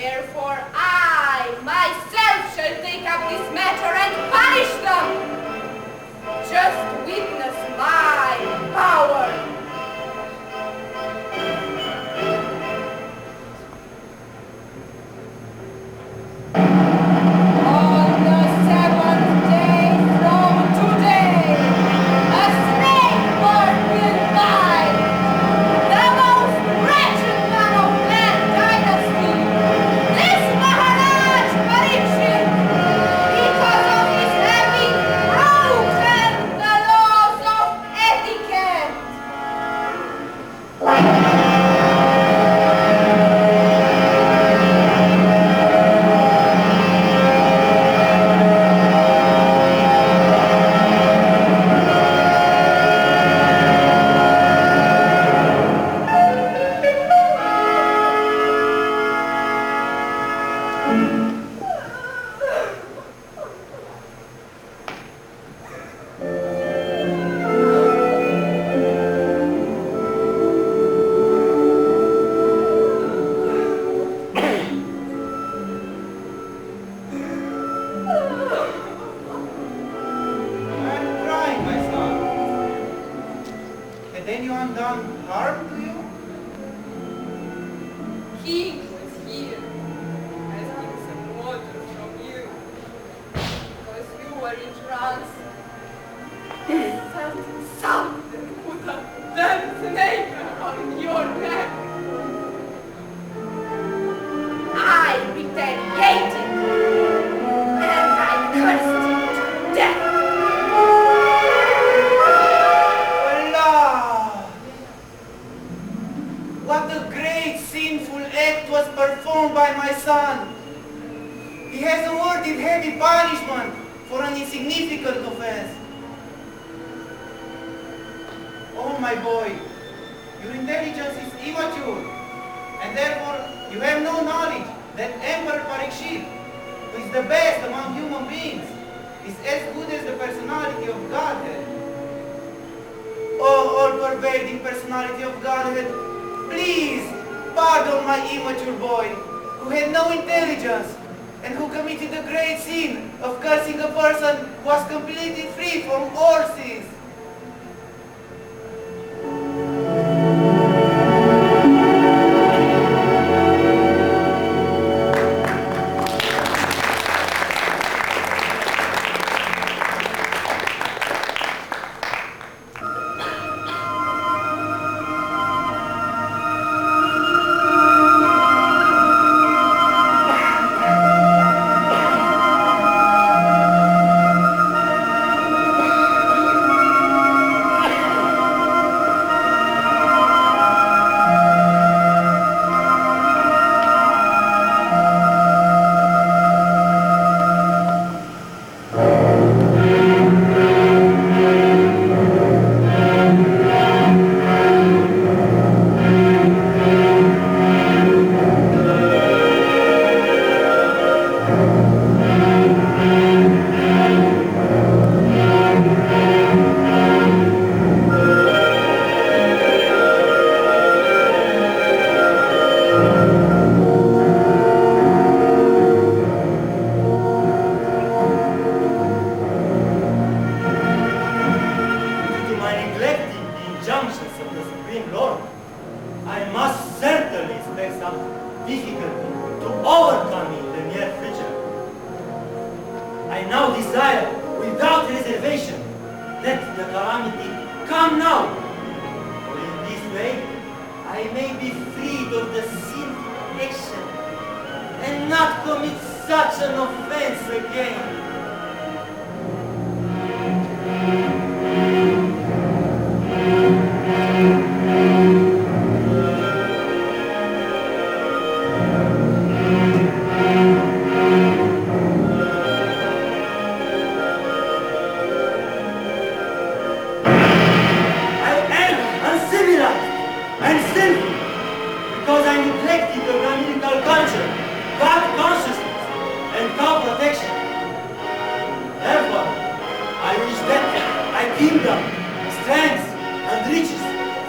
Therefore I myself shall take up this matter and punish them. Just witness my power.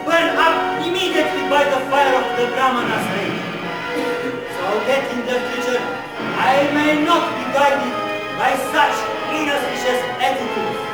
Burn up immediately by the fire of the Brahmana's rage. So get in the I may not be guided by such inauspicious attitudes.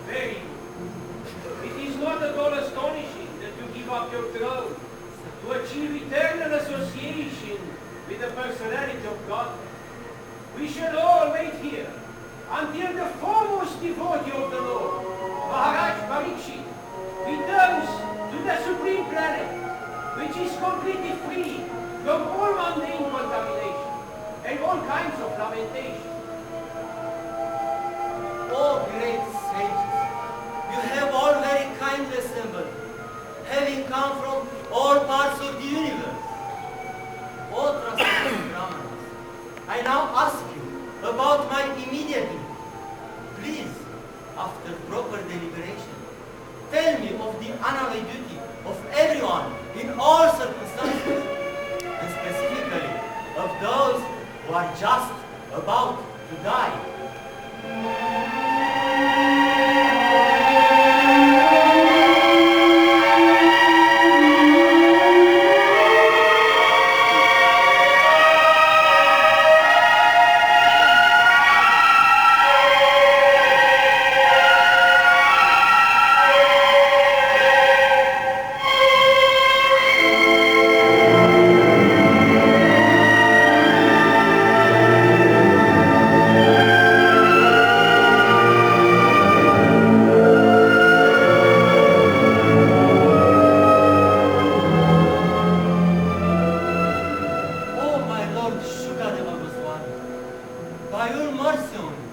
It is not at all astonishing that you give up your throne to a achieve eternal association with the personality of God, we shall all wait here until the foremost devotee of the Lord, Maharaj Parikshit, returns to the supreme planet, which is completely free from all mundane contamination and all kinds of lamentation. Oh, great sages, you have all very kindly assembled, having come from all parts of the universe. Oh, trustworthy Brahmanas, I now ask you about my immediate need. Please, after proper deliberation, tell me of the unalloyed duty of everyone in all circumstances, and specifically of those who are just about to die. By your mercy only,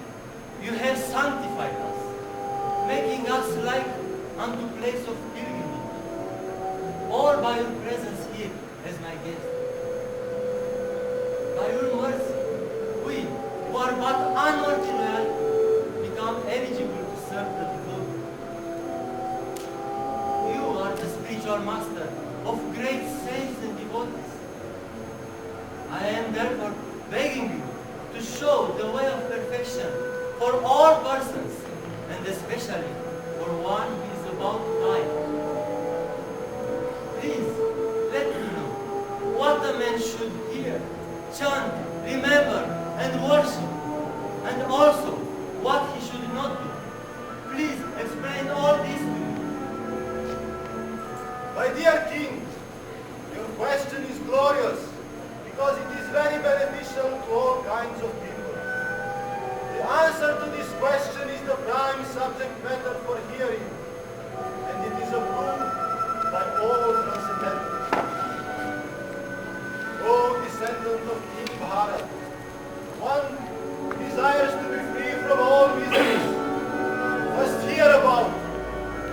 you have sanctified us, making us like unto place of pilgrimage, or by your presence here as my guest. By your mercy, we, who are but unworthy loyal, become eligible to serve the devotee. You are the spiritual master of great saints and devotees. I am therefore begging you to show the way of perfection for all persons, and especially for one who is about to die. Please, let me know what a man should hear, chant, remember, and worship, and also what he should not do. Please explain all this to me. My dear King, your question is glorious, because it is very beneficial to all kinds of people. The answer to this question is the prime subject matter for hearing, and it is approved by all transcendentalists. O descendant of King Bharat, one who desires to be free from all miseries must hear about,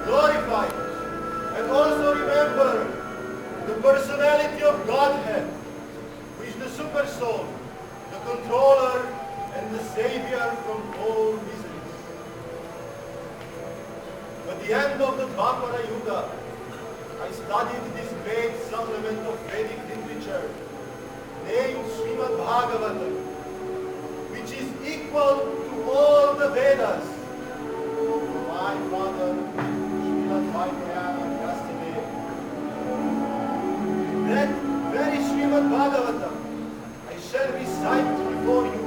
glorify, and also remember the personality of Godhead, the super soul, the controller, and the savior from all miseries. At the end of the Dvapara Yuga, I studied this great supplement of Vedic literature, named Srimad Bhagavatam, which is equal to all the Vedas. My father, Srimad Vaidyanatha Vyasa. That very Srimad Bhagavatam shall recite before you,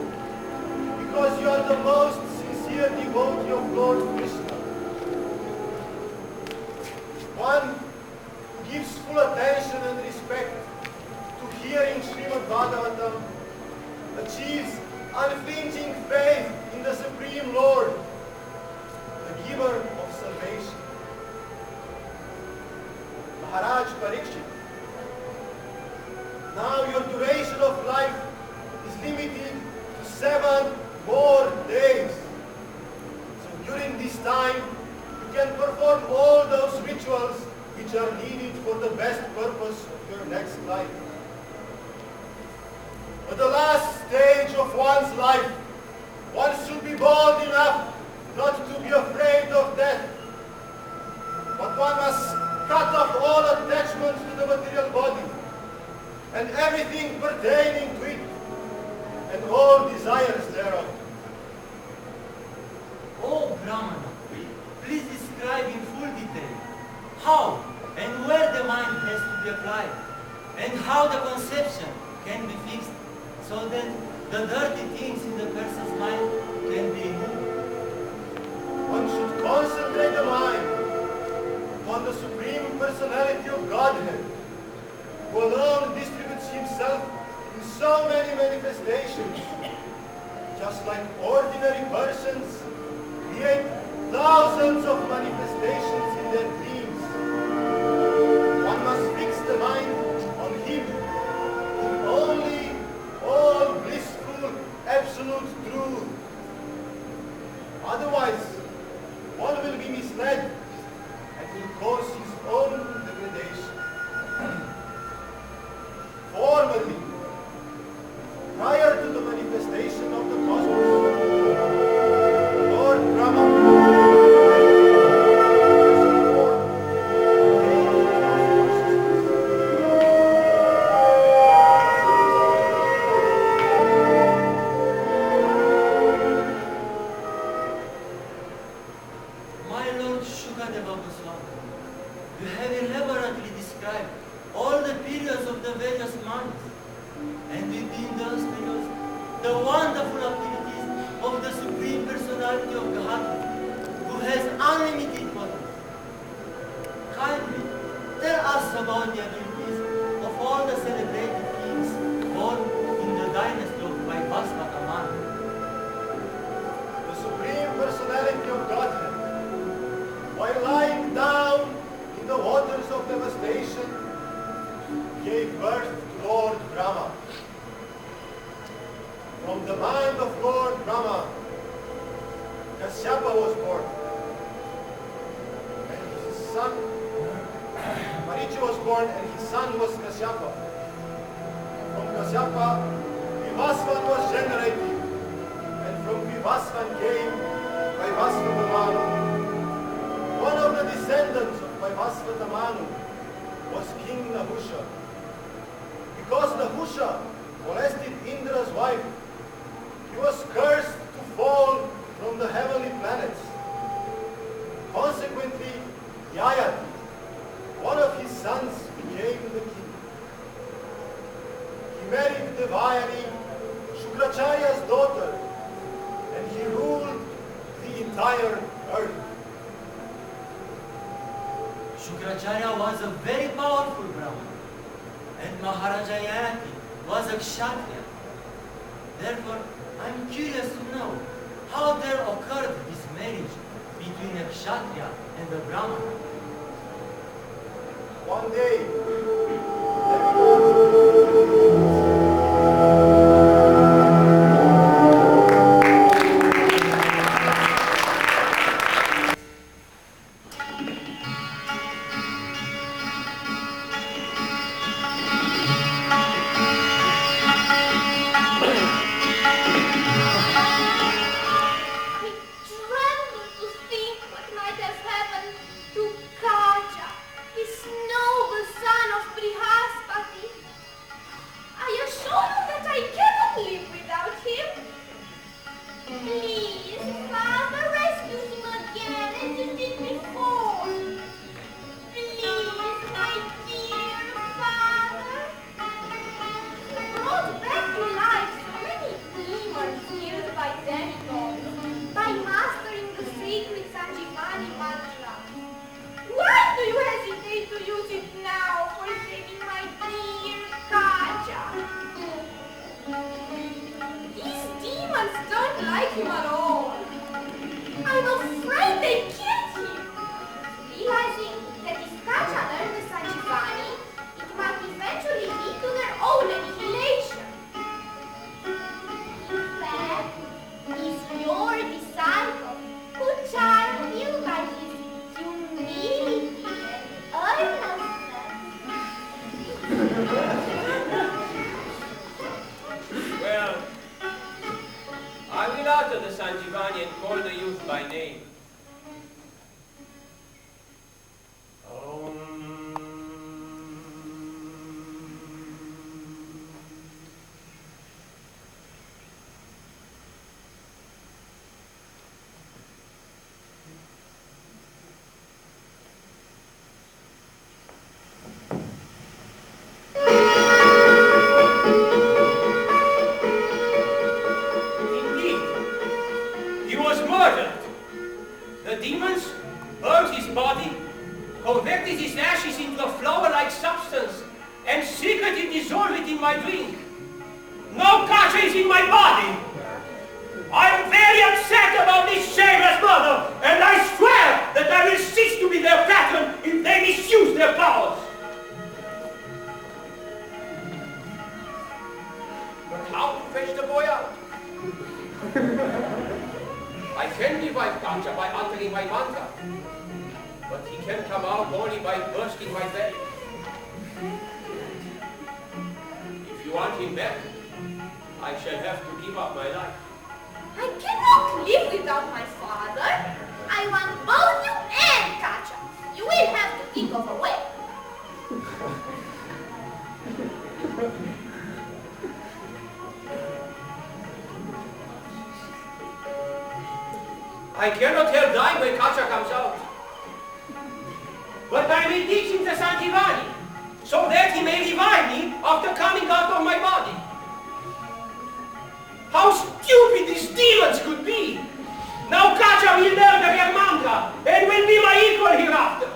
because you are the most sincere devotee of Lord Krishna. One who gives full attention and respect to hearing Srimad Bhagavatam achieves unflinching faith in the Supreme Lord, the giver of salvation. Maharaj Parikshit, now your duration of life is limited to 7 more days. So during this time, you can perform all those rituals which are needed for the best purpose of your next life. At the last stage of one's life, one should be bold enough not to be afraid of death. But one must cut off all attachments to the material body and everything pertaining to it, and all desires thereof. Oh, Brahmana, please describe in full detail how and where the mind has to be applied, and how the conception can be fixed, so that the dirty things in the person's mind can be removed. One should concentrate the mind upon the Supreme Personality of Godhead, who alone distributes himself in so many manifestations, just like ordinary persons create thousands of manifestations in their dreams. One must fix the mind on him, the only, all blissful, absolute truth. Otherwise, one will be misled and will cause his own degradation. Formerly, prior to the manifestation of the cosmos, Lord Brahma He was murdered. to dissolve it in my drink. No Katya is in my body. I'm very upset about this shameless murder, and I swear that I will cease to be their patron if they misuse their powers. But how to fetch the boy out? I can revive Katya by uttering my mantra, but he can come out only by bursting my belly. If you want him back, I shall have to give up my life. I cannot live without my father. I want both you and Katya. You will have to think of a way. I cannot help dying when Katya comes out. But I will teach him the Sanjivani, so that he may revive me after coming out of my body. How stupid these demons could be! Now Katya will learn the real mantra and will be my equal hereafter.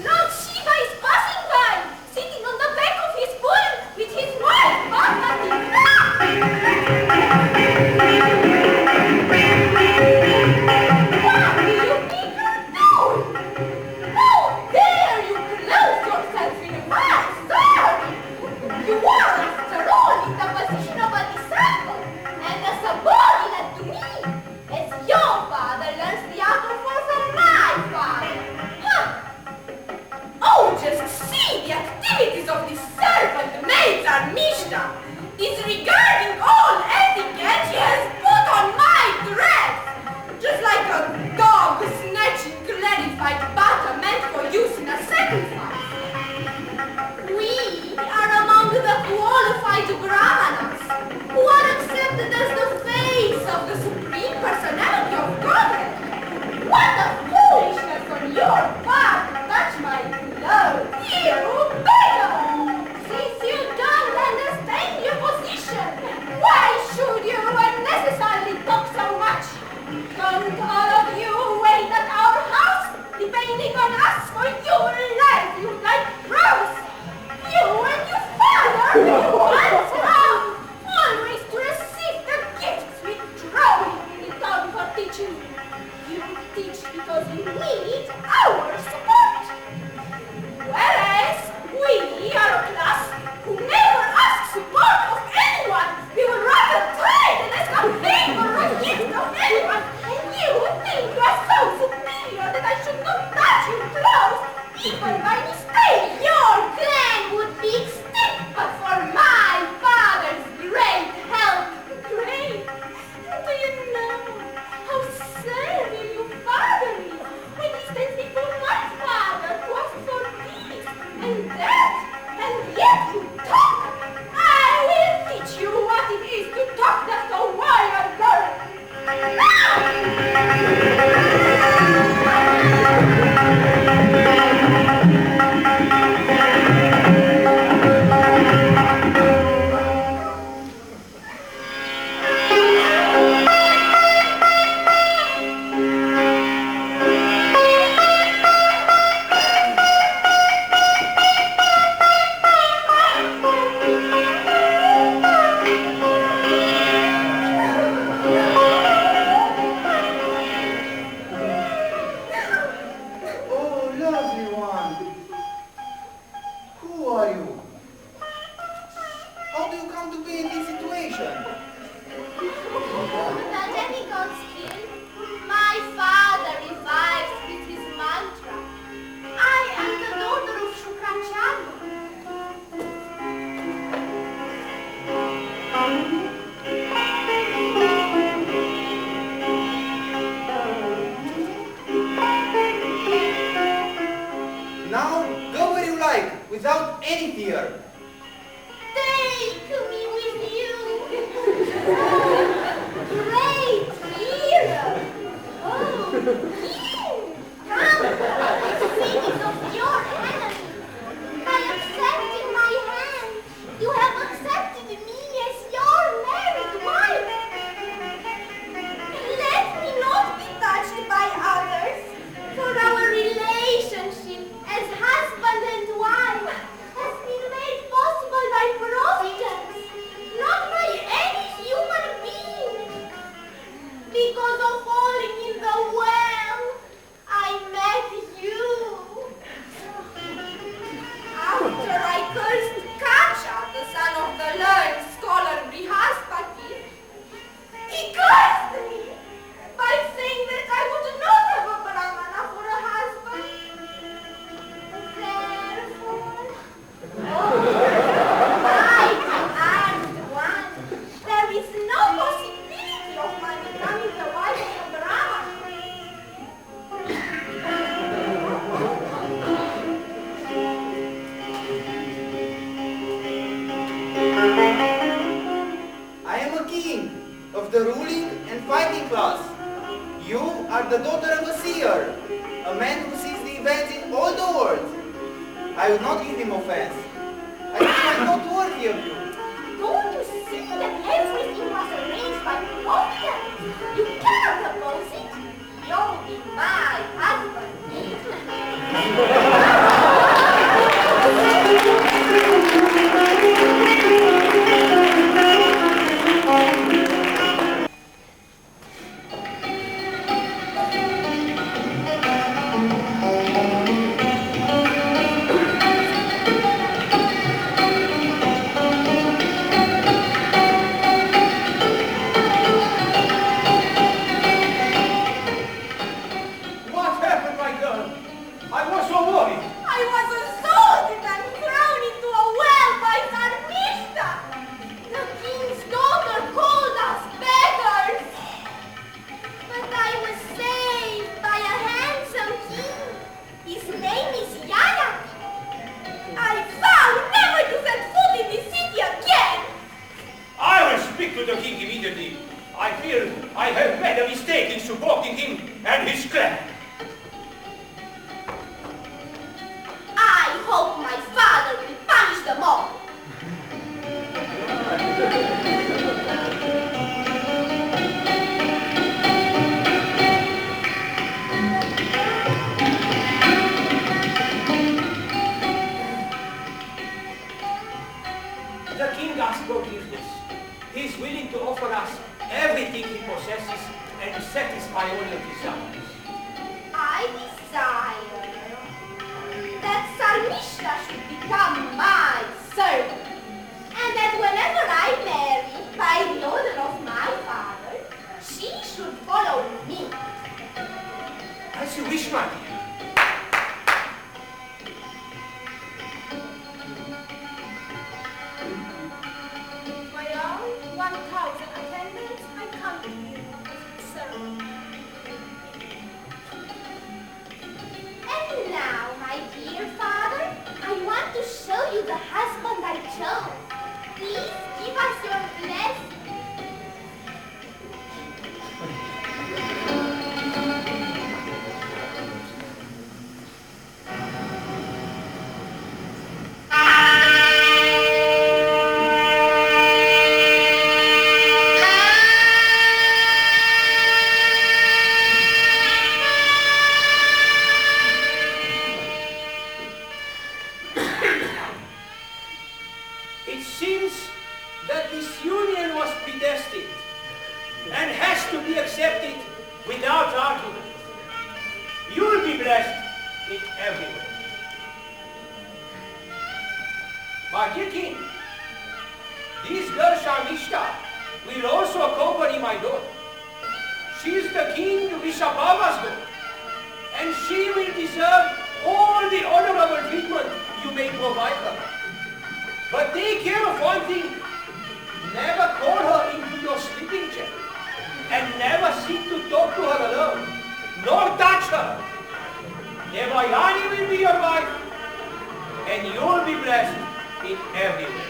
Lord Shiva is passing by, sitting just see the activities of the servant maids are Mishna. Disregarding all etiquette, she has put on my dress, just like a dog snatching clarified butter meant for use in a sacrifice. We are among the qualified brahmanas, who are accepted as the face of the Supreme Personality of Godhead. What a foolishness on your part to touch my clothes, you beggar! Since you don't understand your position, why should you unnecessarily talk so much? Don't all of you wait at our house, depending on us for your livelihood like crows? You and your father once come, always to receive the gifts withdrawing in return for teaching. You teach because you need our support. Whereas we are a class who never ask support of anyone. We would rather trade than ask a favor or a gift of anyone. And you think you are so superior that I should not touch your clothes, even by mistake. Your clan would be extinct but for my father's great help. Great? Do you know how servile your father is when he stands before my father to ask for this and that, and yet you talk? I will teach you what it is to talk just a warrior girl. Oh, lovely one. Who are you? How do you come to be in this situation? The demigod's king, my father revives with his mantra. I am the daughter of Shukracharya. Now, go where you like, without any fear. Take me with you. Great hero. Oh, king. Come, receive it of your hand. By accepting my hand, you have accepted me as your married wife. Let me not be touched by others, for our relationship as husband and wife has been made possible by providence, not by any human being. Because of falling in the well, I met you. After I cursed Kacha, the son of the learned scholar Brihaspati, he cursed me by saying that I would not have a brahmana for a husband. Therefore, I command one, there is no possibility of my becoming the wife of a brahmana. I am a king of the ruling and fighting class. You are the daughter of a seer, a man who sees the events in all the world. I will not give him offense. I think I am not worthy of you. Don't you see that everything was arranged by providence? You cannot oppose it. You'll be my husband. What happened, my girl? I was so worried. willing to offer us everything he possesses and satisfy all your desires. I desire that Sarmishra should become my servant, and that whenever I marry by the order of my father, she should follow me. As you wish, my dear. My own 1,000 attendants, I come to you as a servant. And now, my dear father, I want to show you the husband I chose. Please give us your blessing. It seems that this union was predestined and has to be accepted without argument. You will be blessed in every way. My dear king, this girl Sharmishta will also accompany my daughter. She is the king Rishabhava's daughter, and she will deserve all the honorable treatment you may provide her. But take care of one thing. Never call her into your sleeping chair. And never seek to talk to her alone. Nor touch her. Devayani will be your wife. And you will be blessed in every way.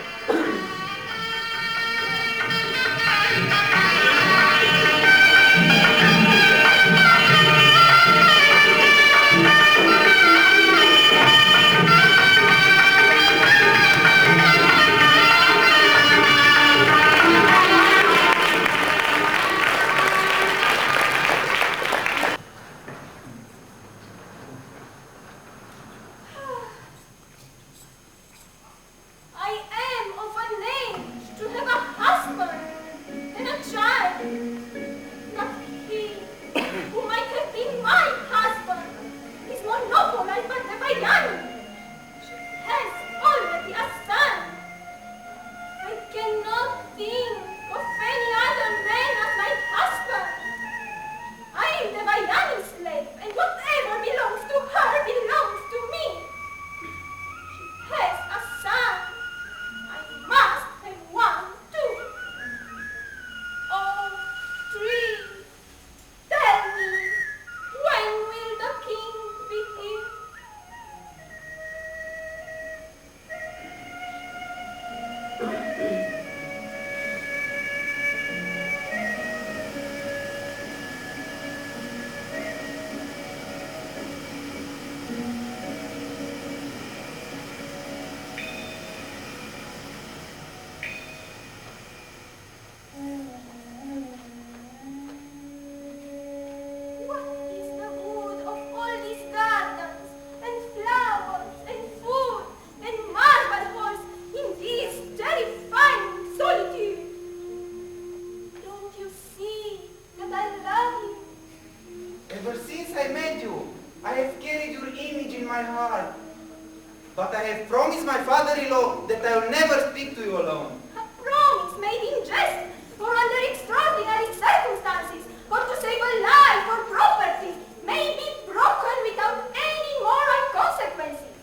But I have promised my father-in-law that I will never speak to you alone. A promise made in jest, or under extraordinary circumstances, or to save a life or property, may be broken without any moral consequences.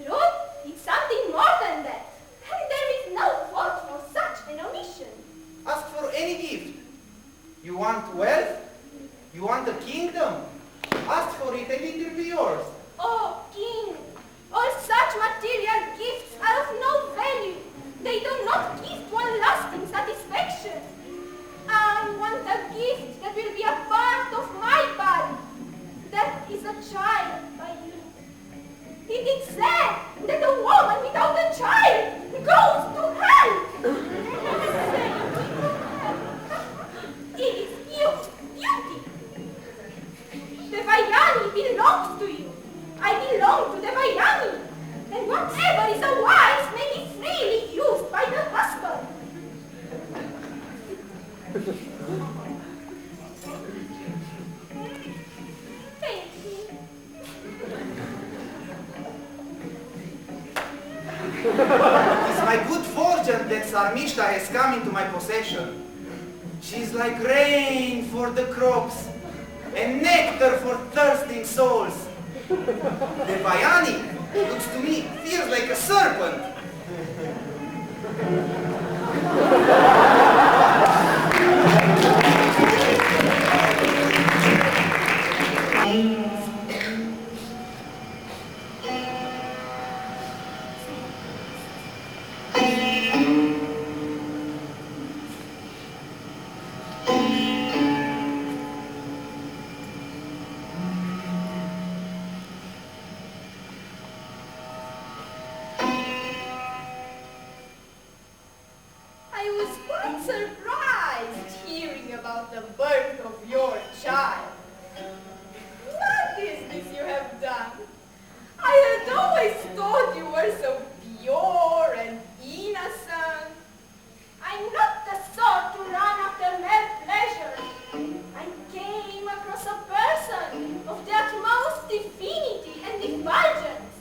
Truth is something more than that, and there is no fault for such an omission. Ask for any gift. You want wealth? You want a kingdom? Ask for it and it will be yours. Oh, king, all such material gifts are of no value. They do not give one lasting satisfaction. I want a gift that will be a part of my body. That is a child by you. It is said that a woman without a child goes to hell. It is youth, beauty. The Vyani belongs to you. I belong to the Vyani. And whatever is a wife may be freely used by the husband. It's my good fortune that Sarmishta has come into my possession. She is like rain for the crops and nectar for thirsting souls. The Vayani looks to me, feels like a serpent. I was quite surprised hearing about the birth of your child. What is this you have done? I had always thought you were so pure and innocent. I'm not the sort to run after mere pleasure. I came across a person of the utmost divinity and effulgence.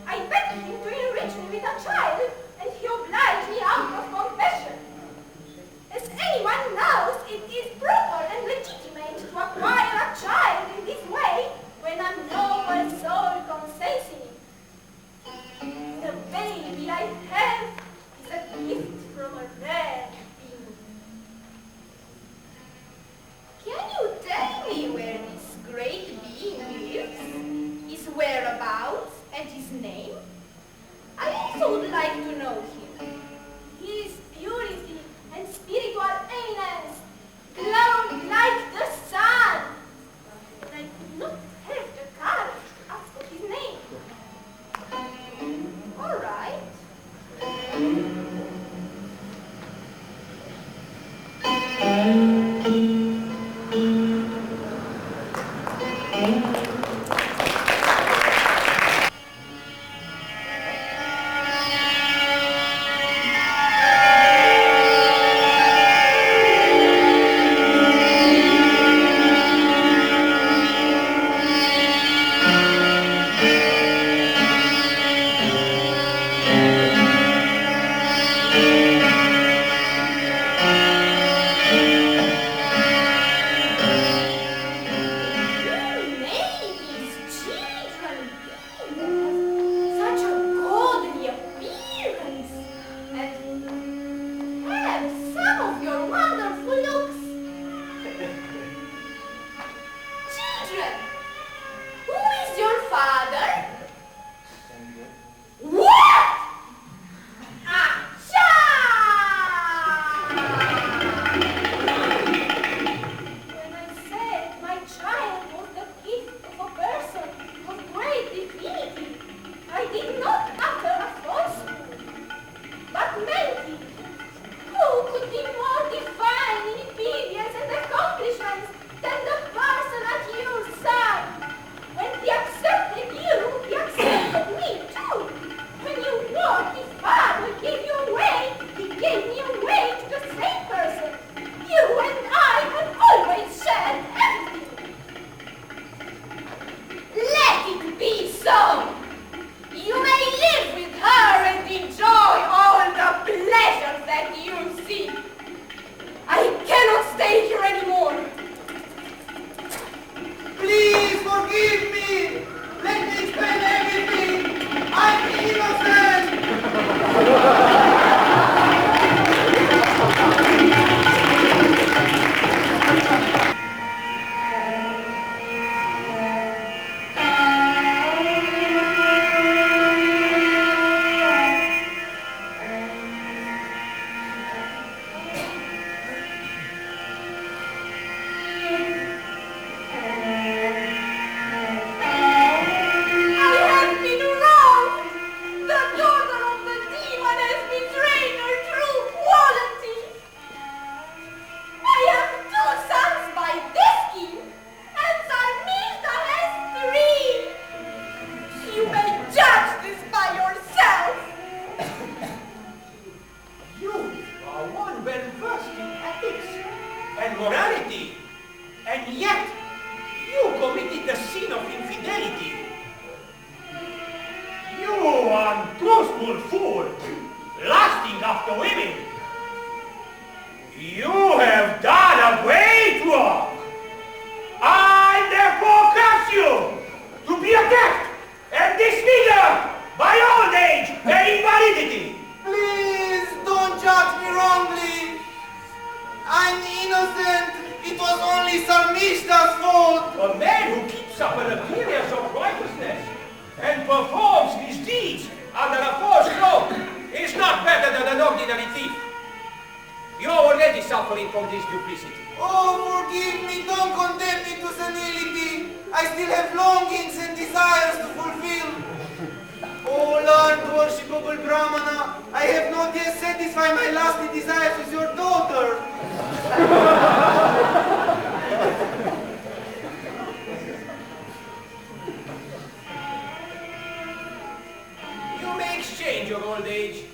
I begged him to enrich me with a child, and he obliged me out of compassion. As anyone knows, it is proper and legitimate to acquire a child in this way when a noble soul consents in it. The baby I have is a gift from a rare being. Can you tell me where this great being lives, his whereabouts, and his name? I also would like to know him. His purity and spiritual eminence glowed like the sun, and I could not have the courage to ask for his name. All right. some truthful fool, lusting after women. You have done a great work. I therefore curse you to be attacked and disfigured by old age and invalidity. Please don't judge me wrongly. I'm innocent. It was only Sarmishta's fault. A man who keeps up an appearance of righteousness and performs his deeds under a false cloak is not better than an ordinary thief. You're already suffering from this duplicity. Oh, forgive me. Don't condemn me to senility. I still have longings and desires to fulfill. Oh, Lord, worshipable Brahmana, I have not yet satisfied my lusty desires with your daughter. You may exchange your old age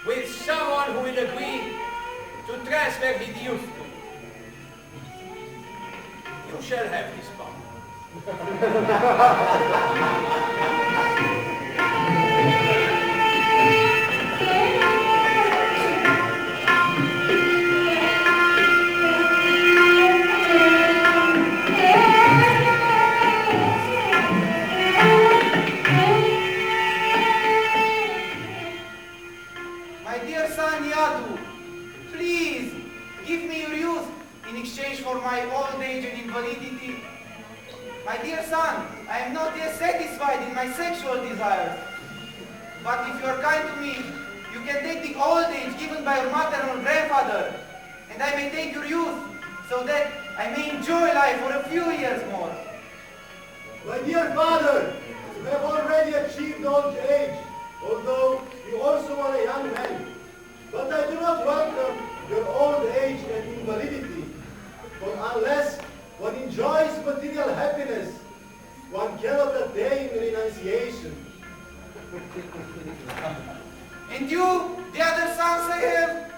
with someone who will agree to transfer his youth to you. You shall have this power. My dear son Yadu, please give me your youth in exchange for my old age and invalidity. My dear son, I am not yet satisfied in my sexual desires. But if you are kind to me, you can take the old age given by your maternal grandfather, and I may take your youth, so that I may enjoy life for a few years more. My dear father, you have already achieved old age, although you also are a young man. But I do not welcome your old age and invalidity, for unless one enjoys material happiness, one cannot attain renunciation. And you, the other sons I have?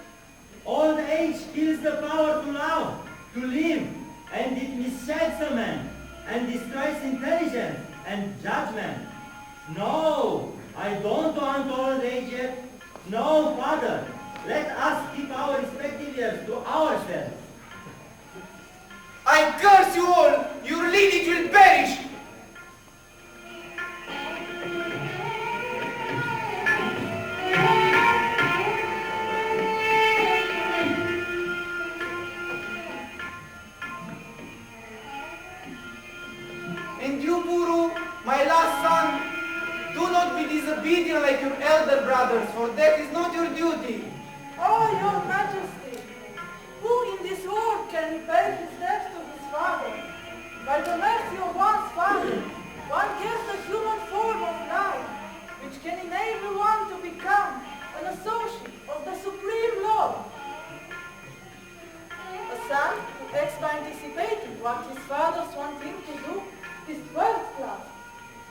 Old age kills the power to love, to live, and it mishapes a man, and destroys intelligence and judgment. No, I don't want old age yet. No, Father, let us keep our respective years to ourselves. I curse you all! Your lineage will perish! And you, Puru, my last son, do not be disobedient like your elder brothers, for that is not your duty. Oh, your majesty, who in this world can repay his debts to his father? By the mercy of one's father, one gets the human form of life, which can enable one to become an associate of the Supreme Lord. A son who acts by anticipating what his fathers want him to do is 12th class.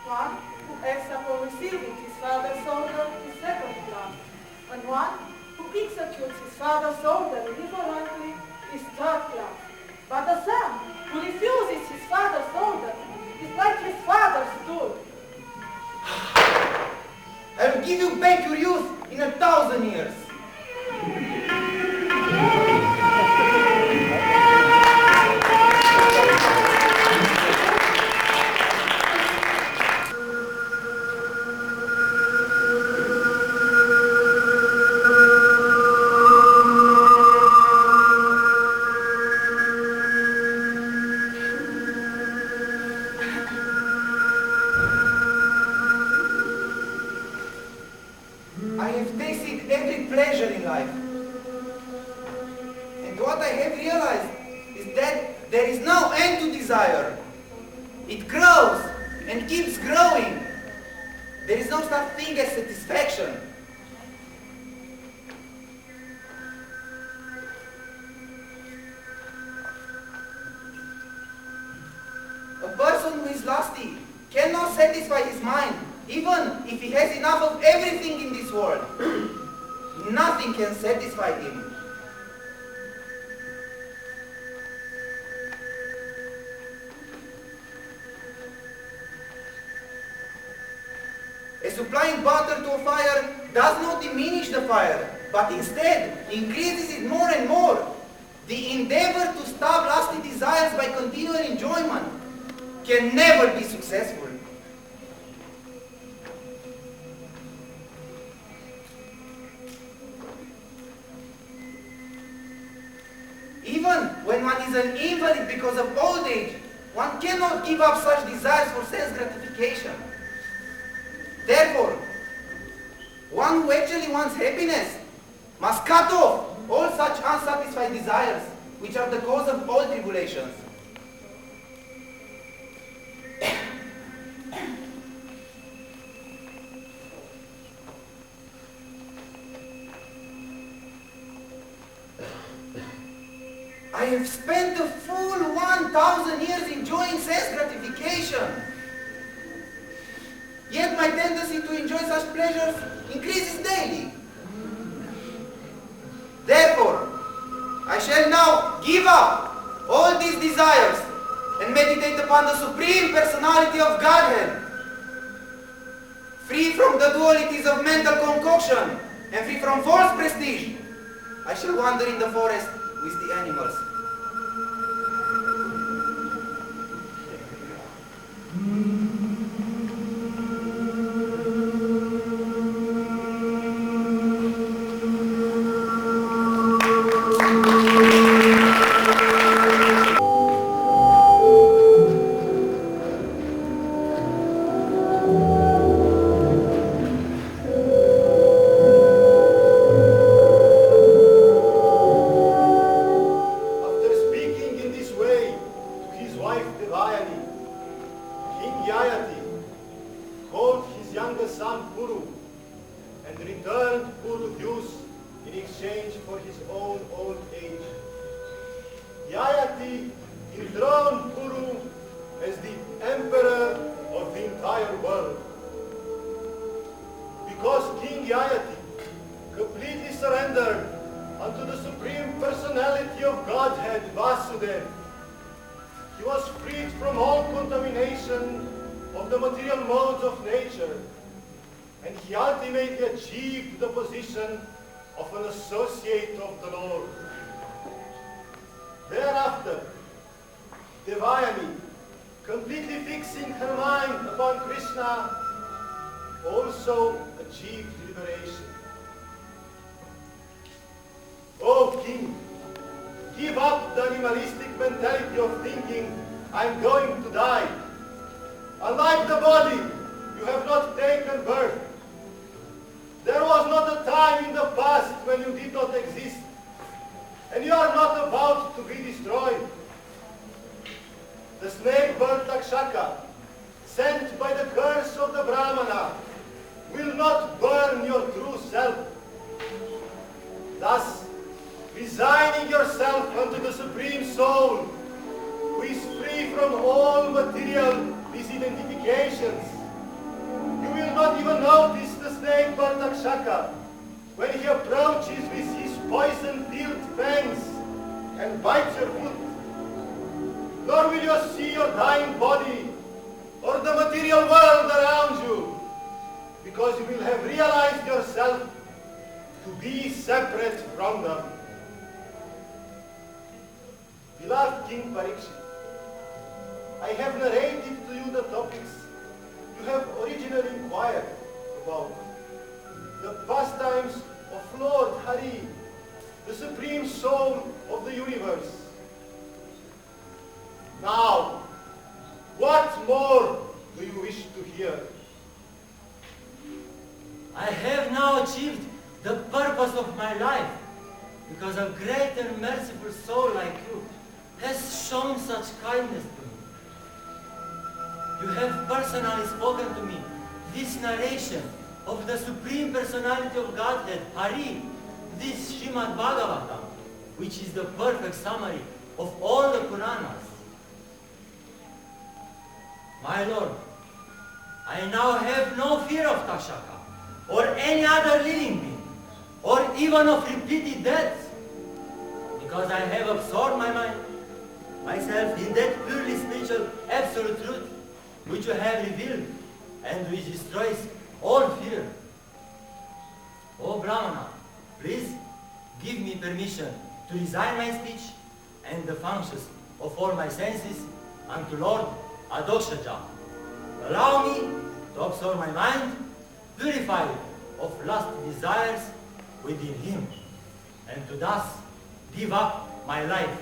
One who acts upon receiving his father's order is 2nd class. And one who executes his father's order indifferently is 3rd class. But the son who refuses his father's order is like his father's stool. I will give you back your youth in 1,000 years. I have tasted every pleasure in life. And what I have realized is that there is no end to desire. It grows and keeps growing. There is no such thing as satisfaction. A person who is lusty cannot satisfy his mind, even if he has enough of everything in this world. Nothing can satisfy him. As supplying butter to a fire does not diminish the fire, but instead increases it more and more. The endeavor to stop lusty desires by continual enjoyment can never be successful. Even when one is an invalid because of old age, one cannot give up such desires for sense gratification. Therefore, one who actually wants happiness must cut off all such unsatisfied desires, which are the cause of all tribulations. I have spent a full 1,000 years enjoying sense gratification. Yet my tendency to enjoy such pleasures increases daily. Therefore, I shall now give up all these desires and meditate upon the Supreme Personality of Godhead, free from the dualities of mental concoction and free from false prestige. I shall wander in the forest with the animals. Of the Supreme Personality of Godhead, Hari, this Srimad Bhagavatam, which is the perfect summary of all the Puranas. My Lord, I now have no fear of Takshaka, or any other living being, or even of repeated deaths, because I have absorbed myself in that purely spiritual absolute truth, which you have revealed, and which destroys all fear. Oh Brahmana, please give me permission to resign my speech and the functions of all my senses unto Lord Adokshaja. Allow me to observe my mind, purified of lust desires within him, and to thus give up my life.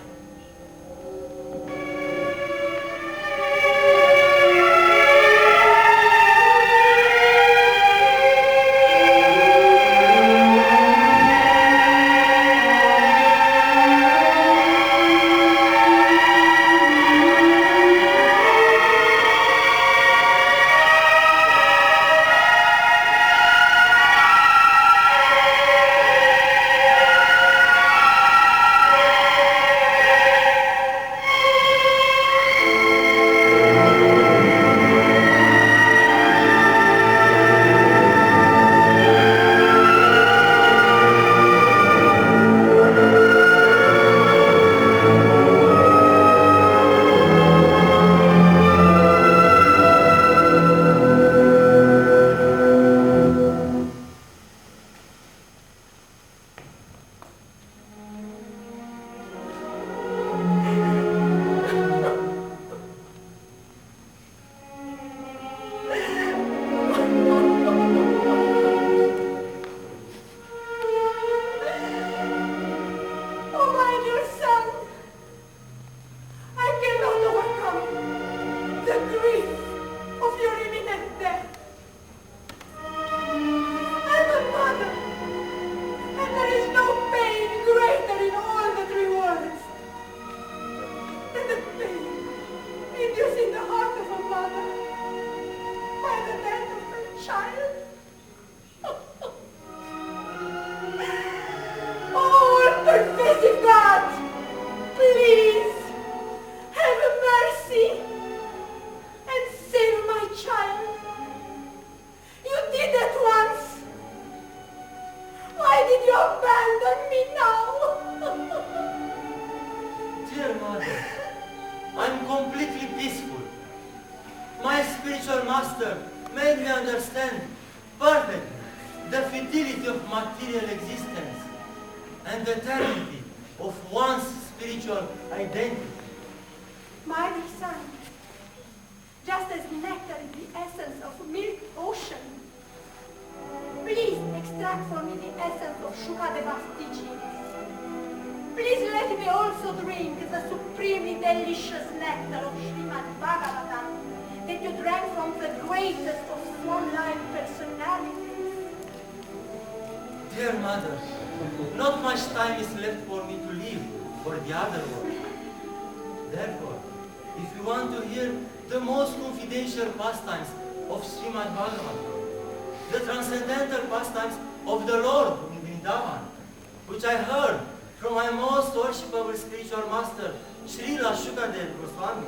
Swami,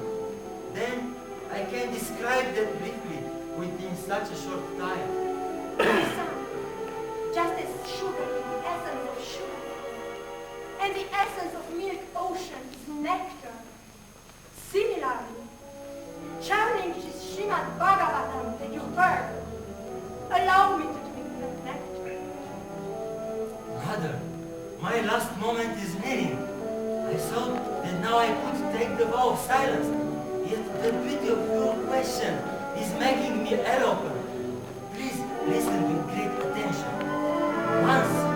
then I can describe them briefly within such a short time. Son, just as sugar is the essence of sugar, and the essence of milk ocean is nectar, similarly, chanting this Srimad Bhagavatam that you heard, allow me to drink that nectar. Mother, my last moment is nearing. I thought that now I could take the vow of silence, yet the beauty of your question is making me eloquent. Please listen with great attention. Once,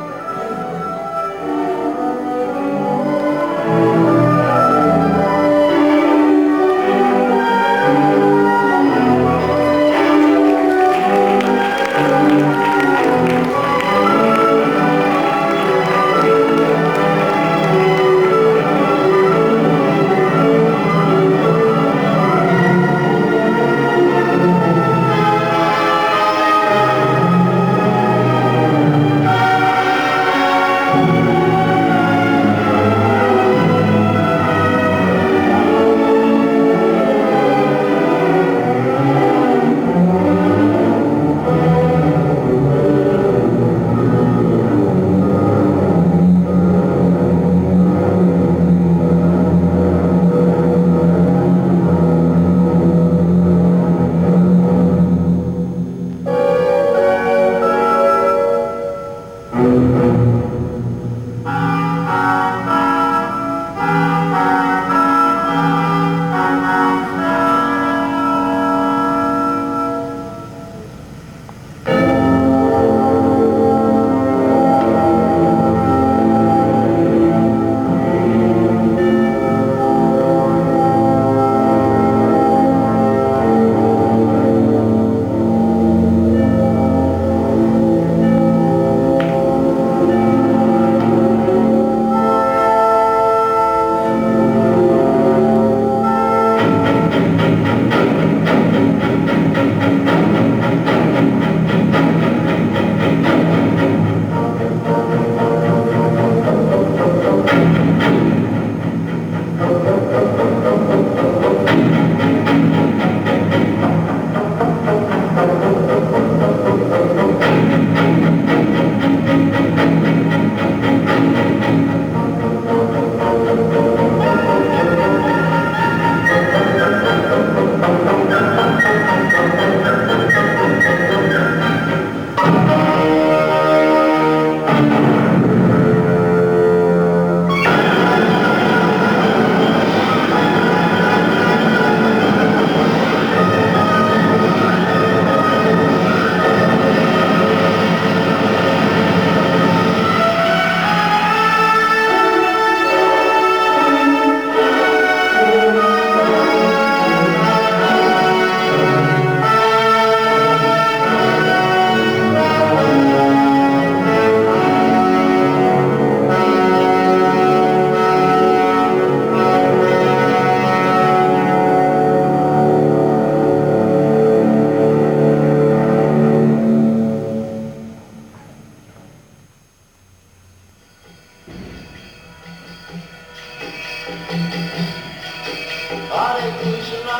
Hare Krishna,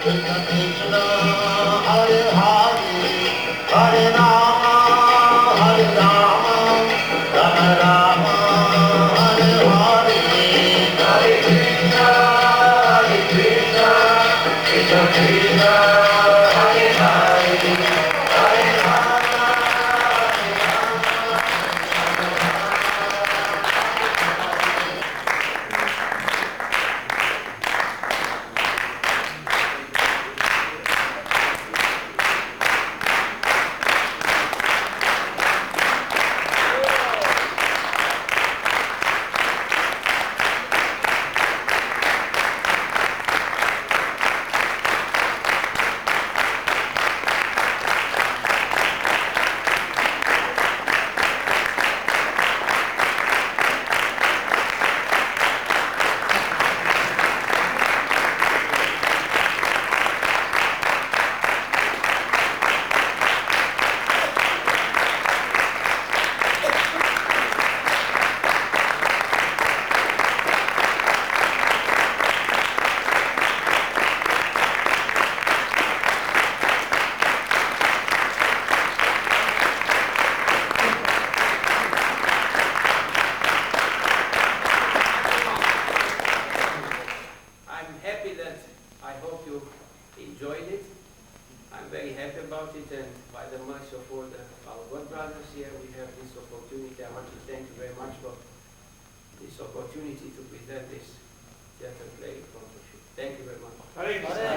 Krishna Krishna, Hare Hare, Hare Rama, Rama Rama, Hare Hare. Hare Krishna, Krishna Krishna, Hare Hare, Hare Rama, I'm happy that I hope you enjoyed it. I'm very happy about it, and by the mercy of all our God brothers here, we have this opportunity. I want to thank you very much for this opportunity to present this theater play in front of you. Thank you very much. Hare Krishna.